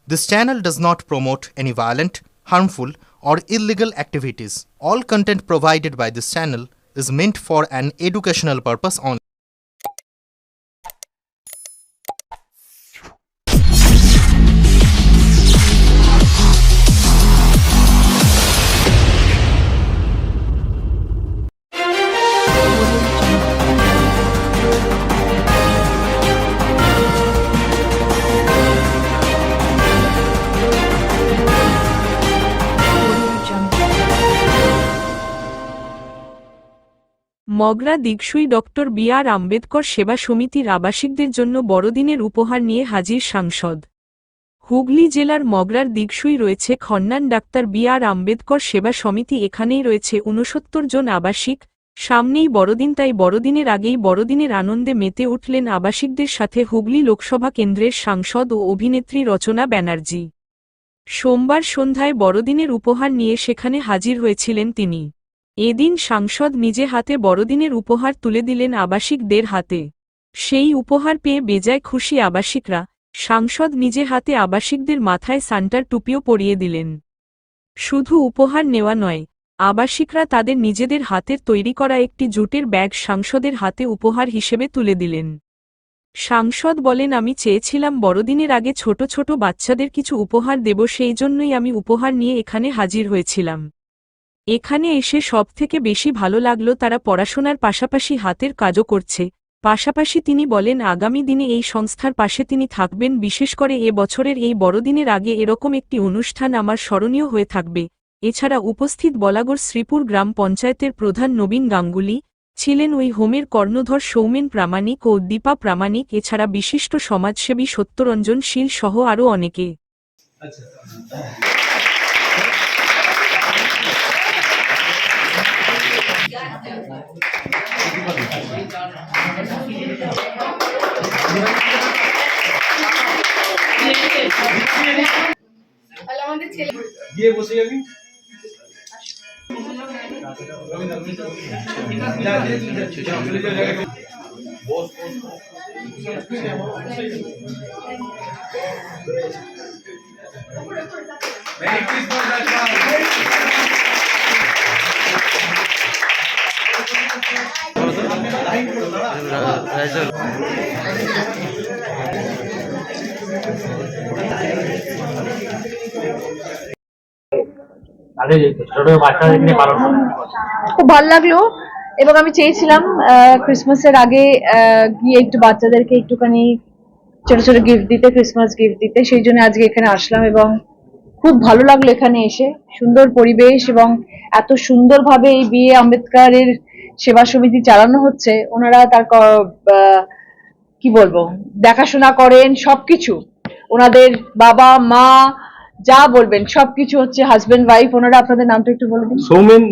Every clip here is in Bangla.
This channel does not promote any violent, harmful, or illegal activities. All content provided by this channel is meant for an educational purpose only. Magra Digsui doctor B R. Ambedkar সেবা সমিতির আবাসিকদের জন্য বড়দিনের উপহার নিয়ে হাজির সাংসদ। হুগলি জেলার মগরার দিগসুই রয়েছে খন্নান ডাক্তার বি.আর. আম্বেদকর সেবা সমিতি। এখানেই রয়েছে ৬৯ জন আবাসিক। সামনেই বড়দিন, তাই বড়দিনের আগেই বড়দিনের আনন্দে মেতে উঠলেন আবাসিকদের সাথে হুগলি লোকসভা কেন্দ্রের সাংসদ ও অভিনেত্রী রচনা ব্যানার্জি। সোমবার সন্ধ্যায় বড়দিনের উপহার নিয়ে সেখানে হাজির হয়েছিলেন তিনি। এদিন সাংসদ নিজে হাতে বড়দিনের উপহার তুলে দিলেন আবাসিকদের হাতে। সেই উপহার পেয়ে বেজায় খুশি আবাসিকরা। সাংসদ নিজে হাতে আবাসিকদের মাথায় সান্টার টুপিও পরিয়ে দিলেন। শুধু উপহার নেওয়া নয়, আবাসিকরা তাদের নিজেদের হাতের তৈরি করা একটি জুটের ব্যাগ সাংসদের হাতে উপহার হিসেবে তুলে দিলেন। সাংসদ বলেন, আমি চেয়েছিলাম বড়দিনের আগে ছোট ছোট বাচ্চাদের কিছু উপহার দেব, সেই জন্যই আমি উপহার নিয়ে এখানে হাজির হয়েছিলাম। এখানে এসে সবথেকে বেশি ভালো লাগলো তারা পড়াশোনার পাশাপাশি হাতের কাজও করছে। পাশাপাশি তিনি বলেন, আগামী দিনে এই সংস্থার পাশে তিনি থাকবেন। বিশেষ করে এ বছরের এই বড়দিনের আগে এরকম একটি অনুষ্ঠান আমার স্মরণীয় হয়ে থাকবে। এছাড়া উপস্থিত বলাগড় শ্রীপুর গ্রাম পঞ্চায়েতের প্রধান নবীন গাঙ্গুলি ছিলেন, ওই হোমের কর্ণধর সৌমেন প্রামাণিক ও দীপা প্রামাণিক, এছাড়া বিশিষ্ট সমাজসেবী সত্যরঞ্জন শীল সহ আরও অনেকে। গিয়ে বসে যাবি। খুব ভালো লাগলো এবং আমি চেয়েছিলাম ক্রিসমাসের আগে গিয়ে একটু বাচ্চাদেরকে একটুখানি ছোট ছোট গিফট দিতে, ক্রিসমাস গিফট দিতে। সেই জন্য আজকে এখানে আসলাম এবং খুব ভালো লাগলো এখানে এসে। সুন্দর পরিবেশ এবং এত সুন্দরভাবে এই বিএ আম্বেদকরের সেবা সমিতি চালানো হচ্ছে। ওনারা তার কি বলবো, দেখাশোনা করেন সবকিছু। ওনাদের বাবা মা যা বলবেন সবকিছু হচ্ছে হাজবেন্ড ওয়াইফ। ওনারা আপনাদের নামটা একটু বলে দিন। সৌমেন,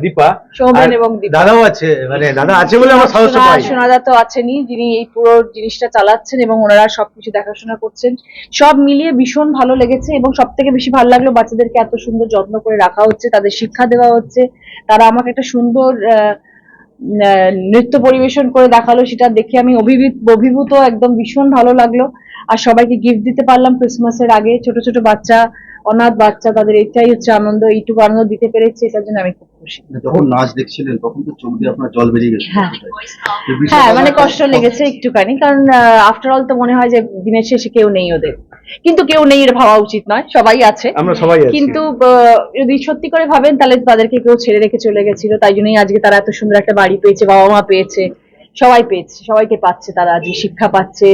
দীপা। সৌমেন এবং দীপা। দাদাও আছে, মানে দাদা আছে বলে আমার সাহস পাই। সোনাদা তো আছেনই, যিনি এই পুরো জিনিসটা চালাচ্ছেন এবং ওনারা সবকিছু দেখাশোনা করছেন। সব মিলিয়ে ভীষণ ভালো লেগেছে এবং সব থেকে বেশি ভালো লাগলো বাচ্চাদেরকে এত সুন্দর যত্ন করে রাখা হচ্ছে, তাদের শিক্ষা দেওয়া হচ্ছে। তারা আমাকে একটা সুন্দর নৃত্য পরিবেশন করে দেখালো, সেটা দেখে আমি অভিভূত একদম ভীষণ ভালো লাগলো। আর সবাইকে গিফট দিতে পারলাম ক্রিসমাসের আগে। ছোট ছোট বাচ্চা, অনাথ বাচ্চা, তাদের এটাই হচ্ছে আনন্দ। এইটুকু আনন্দ দিতে পেরেছি, এটার জন্য আমি খুব খুশি। যখন নাচ দেখছিলেন তখন তো চোখ দিয়ে আপনার জল বেরিয়ে গেছে। হ্যাঁ, মানে কষ্ট লেগেছে একটুখানি, কারণ আফটার অল তো মনে হয় যে দিনের শেষে কেউ নেই ওদের। কিন্তু কেউ নেই এটা ভাবা উচিত নয়, সবাই আছে, আমরা সবাই আছি। কিন্তু যদি সত্যি করে ভাবেন তাহলে তাদেরকে কেউ ছেড়ে রেখে চলে গেছিল। তাই জন্যই আজকে তারা এত সুন্দর একটা বাড়ি পেয়েছে, বাবা মা পেয়েছে, সবাই পেয়েছে, সবাইকে পাচ্ছে। তারা আজকে শিক্ষা পাচ্ছে,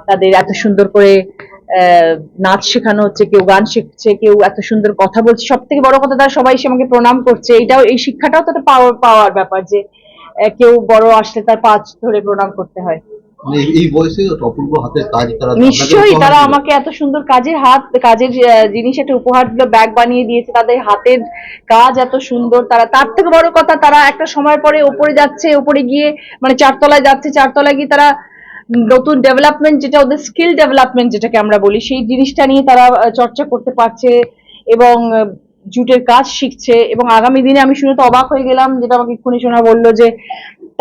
তাদের এত সুন্দর করে নাচ শেখানো হচ্ছে, কেউ গান শিখছে, কেউ এত সুন্দর কথা বলছে। সব থেকে বড় কথা, তারা সবাই এসে আমাকে প্রণাম করছে। এইটাও, এই শিক্ষাটাও তো পাওয়ার ব্যাপার যে কেউ বড় আসলে তার পা ধরে প্রণাম করতে হয়। এই বয়সে অপূর্ব হাতের কাজ তারা, নিশ্চয়ই তারা আমাকে এত সুন্দর কাজের জিনিস একটা উপহার দিল, ব্যাগ বানিয়ে দিয়েছে। তাদের হাতের কাজ এত সুন্দর। তারা, তার থেকে বড় কথা, তারা একটা সময় পরে উপরে যাচ্ছে, উপরে গিয়ে মানে 4 তলায় যাচ্ছে, 4 তলায় গিয়ে তারা নতুন ডেভেলপমেন্ট, যেটা ওদের স্কিল ডেভেলপমেন্ট যেটাকে আমরা বলি, সেই জিনিসটা নিয়ে তারা চর্চা করতে পারছে এবং জুটের কাজ শিখছে। এবং আগামী দিনে আমি শুনে তো অবাক হয়ে গেলাম, যেটা আমাকে এক্ষুনি শোনা বললো, যে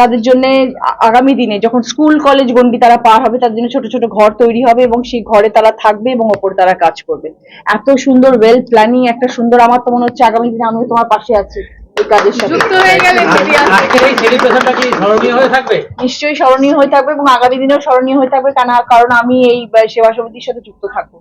তাদের জন্য আগামী দিনে যখন স্কুল কলেজ গন্ডি তারা পার হবে তাদের জন্য ছোট ছোট ঘর তৈরি হবে এবং সেই ঘরে তারা থাকবে এবং ওপর তারা কাজ করবে। এত সুন্দর ওয়েল প্ল্যানিং একটা সুন্দর, আমার তো মনে হচ্ছে আগামী দিনে আমিও তোমার পাশে আছি এই কাজের সাথে। আজকের এই সেলিব্রেশনটা কি স্মরণীয় হয়ে থাকবে? নিশ্চয়ই স্মরণীয় হয়ে থাকবে এবং আগামী দিনেও স্মরণীয় হয়ে থাকবে, কারণ আমি এই সেবা সমিতির সাথে যুক্ত থাকবো।